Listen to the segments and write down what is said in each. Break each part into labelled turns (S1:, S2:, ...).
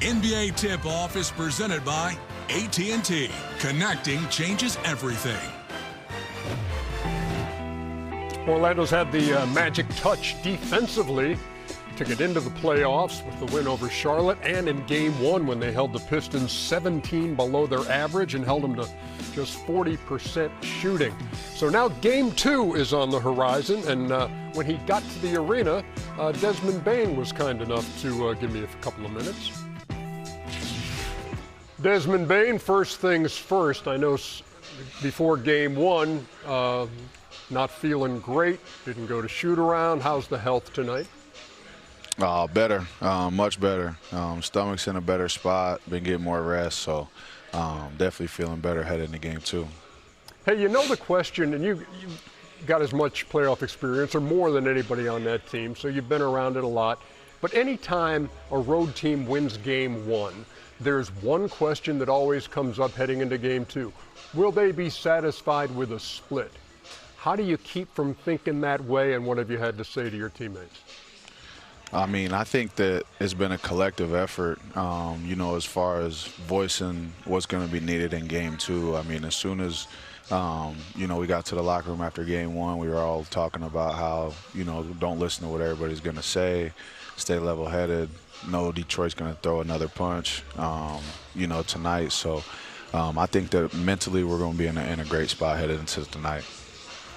S1: NBA Tip-Off is presented by AT&T. Connecting changes everything.
S2: Orlando's had the magic touch defensively to get into the playoffs with the win over Charlotte, and in Game 1 when they held the Pistons 17 below their average and held them to just 40% shooting. So now Game 2 is on the horizon, and when he got to the arena, Desmond Bane was kind enough to give me a couple of minutes. Desmond Bane, first things first. I know before Game 1, not feeling great, didn't go to shoot around. How's the health tonight?
S3: Better, much better. Stomach's in a better spot, been getting more rest, so definitely feeling better headed into Game 2.
S2: Hey, you know the question, and you got as much playoff experience or more than anybody on that team, so you've been around it a lot. But anytime a road team wins Game 1, there's one question that always comes up heading into Game 2. Will they be satisfied with a split? How do you keep from thinking that way, and what have you had to say to your teammates?
S3: I mean, I think that it's been a collective effort, as far as voicing what's going to be needed in Game 2. I mean, as soon as, we got to the locker room after Game 1, we were all talking about how, don't listen to what everybody's going to say, stay level-headed. No, Detroit's going to throw another punch, tonight. So I think that mentally we're going to be in a great spot headed into tonight.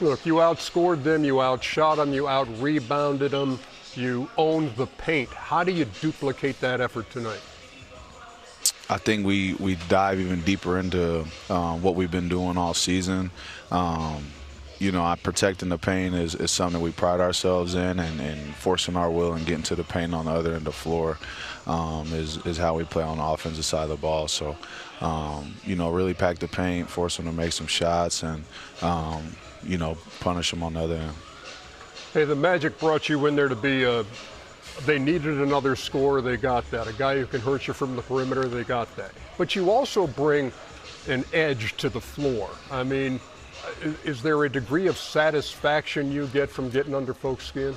S2: Look, you outscored them, you outshot them, you out-rebounded them, you owned the paint. How do you duplicate that effort tonight?
S3: I think we dive even deeper into what we've been doing all season. Protecting the paint is something we pride ourselves in, and forcing our will and getting to the paint on the other end of the floor is how we play on the offensive side of the ball. So, really pack the paint, force them to make some shots, and, punish them on the other end.
S2: Hey, the Magic brought you in there to be they needed another scorer, they got that. A guy who can hurt you from the perimeter, they got that. But you also bring an edge to the floor. I mean, is there a degree of satisfaction you get from getting under folks' skin?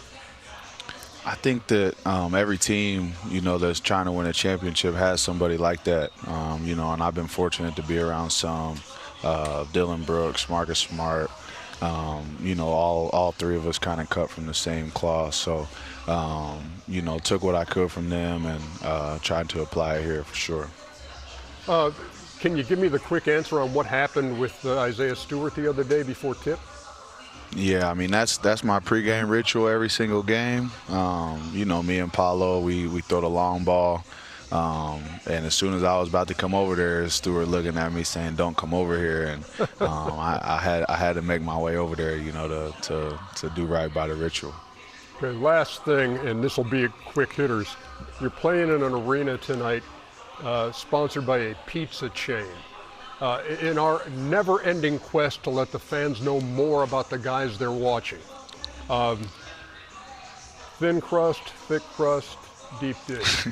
S3: I think that every team, that's trying to win a championship has somebody like that, and I've been fortunate to be around some, Dylan Brooks, Marcus Smart, all three of us kind of cut from the same cloth. So, took what I could from them and tried to apply it here for sure.
S2: Can you give me the quick answer on what happened with Isaiah Stewart the other day before tip?
S3: Yeah, I mean, that's my pregame ritual every single game. Me and Paolo, we throw the long ball. And as soon as I was about to come over there, Stewart looking at me saying, "Don't come over here." And I had to make my way over there, to do right by the ritual.
S2: Okay, last thing, and this will be quick hitters. You're playing in an arena tonight sponsored by a pizza chain. In our never-ending quest to let the fans know more about the guys they're watching. Thin crust, thick crust, deep dish.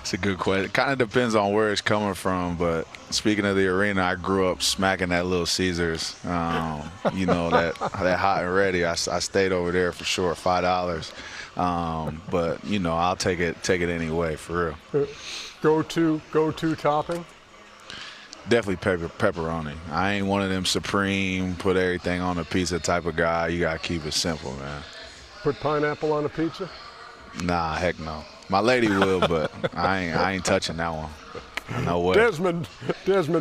S3: It's a good question. It kind of depends on where it's coming from, but speaking of the arena, I grew up smacking that Little Caesars. That hot and ready. I stayed over there for sure, $5. But I'll take it anyway, for real.
S2: Go to topping?
S3: Definitely pepperoni. I ain't one of them supreme, put everything on a pizza type of guy. You gotta keep it simple, man.
S2: Put pineapple on a pizza?
S3: Nah, heck no. My lady will, but I ain't touching that one. No way.
S2: Desmond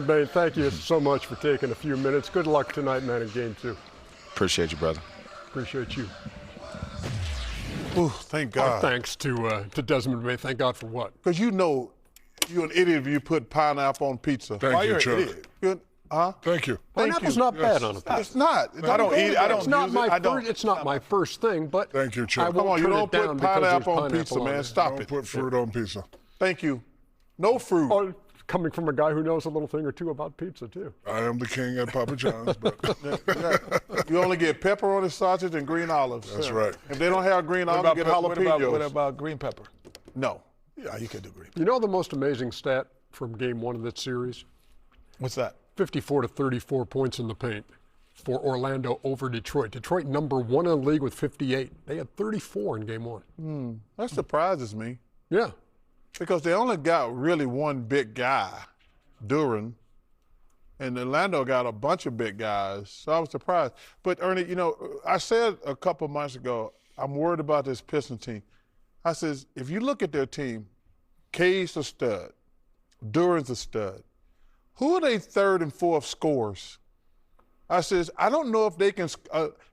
S2: Bane, thank you so much for taking a few minutes. Good luck tonight, man, in Game 2.
S3: Appreciate you, brother.
S2: Appreciate you.
S4: Ooh, thank God.
S2: Thanks to Desmond Bane. Thank God for what?
S4: Because you're an idiot if you put pineapple on pizza.
S5: Thank you, Chuck. Thank you.
S2: Pineapple's not bad on a pizza.
S4: It's not. I don't eat it. I don't use it.
S2: It's not my first thing, but
S5: Thank you, Chuck.
S4: Come on, you don't put pineapple on pizza, man. Stop
S5: Don't
S4: it.
S5: put fruit on pizza.
S4: Thank you. No fruit.
S2: Oh, coming from a guy who knows a little thing or two about pizza, too.
S5: I am the king at Papa John's, but
S4: You only get pepperoni, sausage, and green olives.
S5: that's right.
S4: If they don't have green olives, get jalapenos.
S6: What about green pepper?
S4: No. Yeah, you can do green pepper.
S2: You know the most amazing stat from Game 1 of that series?
S4: What's that?
S2: 54 to 34 points in the paint for Orlando over Detroit. Detroit number 1 in the league with 58. They had 34 in Game 1.
S4: That surprises me.
S2: Yeah.
S4: because they only got really one big guy, Duran, and Orlando got a bunch of big guys, so I was surprised. But, Ernie, you know, I said a couple months ago, I'm worried about this Pistons team. I says, if you look at their team, Cade's a stud, Duran's a stud. Who are they third and fourth scorers? I says, I don't know if they can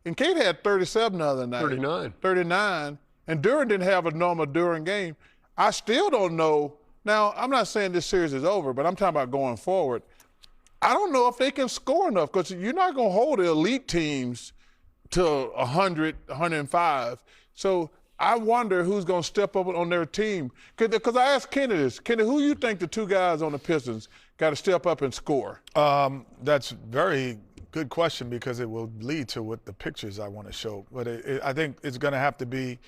S4: and Cade had 37 the other night. 39. And Duran didn't have a normal Duran game. I still don't know. Now, I'm not saying this series is over, but I'm talking about going forward. I don't know if they can score enough because you're not going to hold the elite teams to 100, 105. So I wonder who's going to step up on their team. Because I asked Kenny this. Kenny, who you think the two guys on the Pistons got to step up and score?
S6: That's very good question because it will lead to what the pictures I want to show. But I think it's going to have to be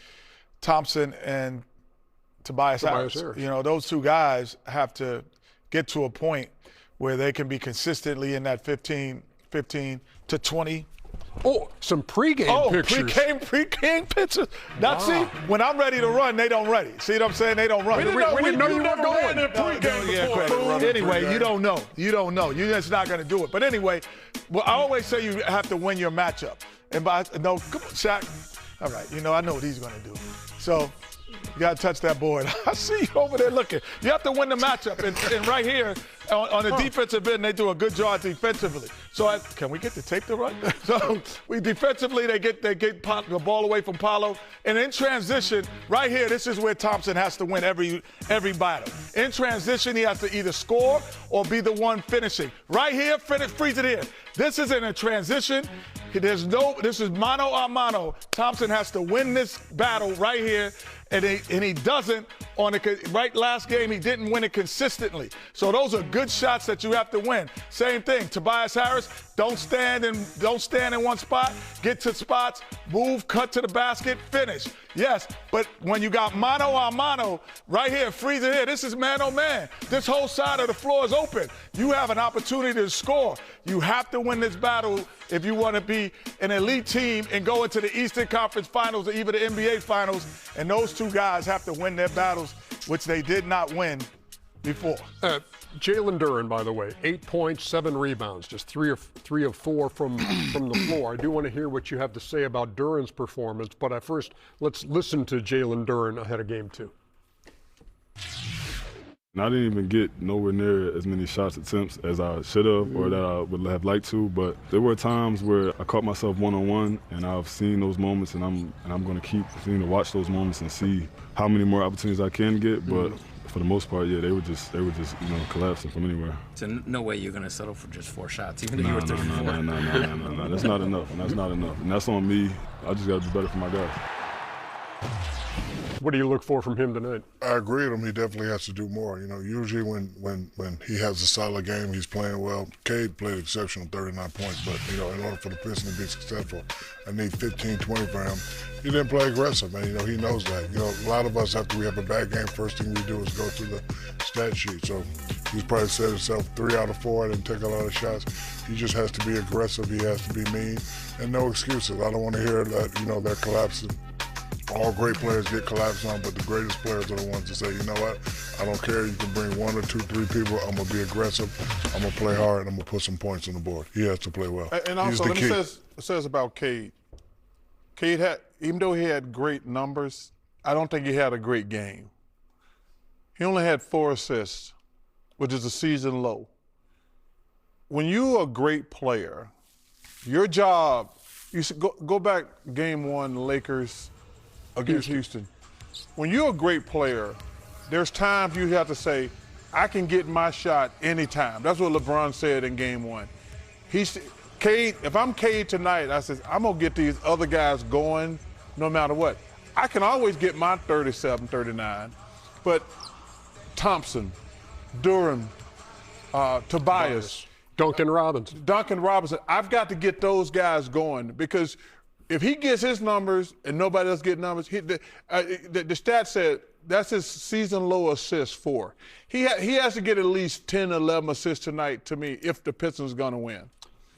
S6: Thompson and Tobias Harris. You know, those two guys have to get to a point where they can be consistently in that 15 to 20.
S2: Oh, some pregame pictures.
S6: Pregame pictures. Now, see, when I'm ready to run, they don't ready. See what I'm saying? They don't run.
S2: We didn't know you were going.
S6: Anyway, you don't know. You don't know. You're just not going to do it. But anyway, well, I always say you have to win your matchup. And come on, Shaq. All right, you know, I know what he's going to do. So you got to touch that board. I see you over there looking. You have to win the matchup. And right here, on the defensive end, they do a good job defensively. So can we get the tape to run? So defensively, they get the ball away from Paolo. And in transition, right here, this is where Thompson has to win every battle. In transition, he has to either score or be the one finishing. Right here, freeze it here. This is in a transition. This is mano a mano. Thompson has to win this battle right here, and he doesn't on the last game. He didn't win it consistently. So those are good shots that you have to win. Same thing, Tobias Harris. Don't stand in one spot. Get to spots, move, cut to the basket, finish. Yes, but when you got mano a mano right here, freeze it here. This is man on man. This whole side of the floor is open. You have an opportunity to score. You have to win this battle if you want to be an elite team and go into the Eastern Conference Finals or even the NBA Finals. And those two guys have to win their battles, which they did not win before.
S2: Jalen Duran, by the way, 8 points, 7 rebounds, just three of 4 from the floor. I do want to hear what you have to say about Duran's performance, but first, let's listen to Jalen Duran ahead of Game 2.
S7: I didn't even get nowhere near as many shots attempts as I should have or that I would have liked to, but there were times where I caught myself one-on-one, and I've seen those moments, and I'm going to keep continuing to watch those moments and see how many more opportunities I can get, but for the most part, yeah, they were just collapsing from anywhere.
S8: So no way you're going to settle for just 4 shots, even though you were 34.
S7: No. That's not enough, and that's not enough. And that's on me. I just got to be better for my guys.
S2: What do you look for from him tonight?
S5: I agree with him. He definitely has to do more. You know, usually when he has a solid game, he's playing well. Cade played exceptional, 39 points, but, you know, in order for the Pistons to be successful, I need 15, 20 for him. He didn't play aggressive, man. You know, he knows that. You know, a lot of us, after we have a bad game, first thing we do is go through the stat sheet. So he's probably said himself 3 out of 4, didn't take a lot of shots. He just has to be aggressive. He has to be mean, and no excuses. I don't want to hear that, you know, they're collapsing. All great players get collapsed on, but the greatest players are the ones that say, you know what, I don't care. You can bring 1 or 2, 3 people. I'm going to be aggressive. I'm going to play hard, and I'm going to put some points on the board. He has to play well.
S4: And also, let me say about Cade. Cade had, even though he had great numbers, I don't think he had a great game. He only had 4 assists, which is a season low. When you're a great player, your job, you should go back Game 1, Lakers against Houston. When you're a great player, there's times you have to say, I can get my shot anytime. That's what LeBron said in Game 1. Cade, if I'm Cade tonight, I said, I'm going to get these other guys going no matter what. I can always get my 37, 39, but Thompson, Duran, Tobias,
S2: Duncan Robinson, I've got to get those guys going because if he gets his numbers and nobody else gets numbers, the stat said that's his season low assist 4. He has to get at least 10, 11 assists tonight to me if the Pistons are going to win.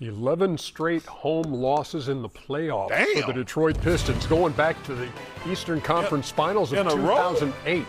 S2: 11 straight home losses in the playoffs for the Detroit Pistons, going back to the Eastern Conference Finals of 2008.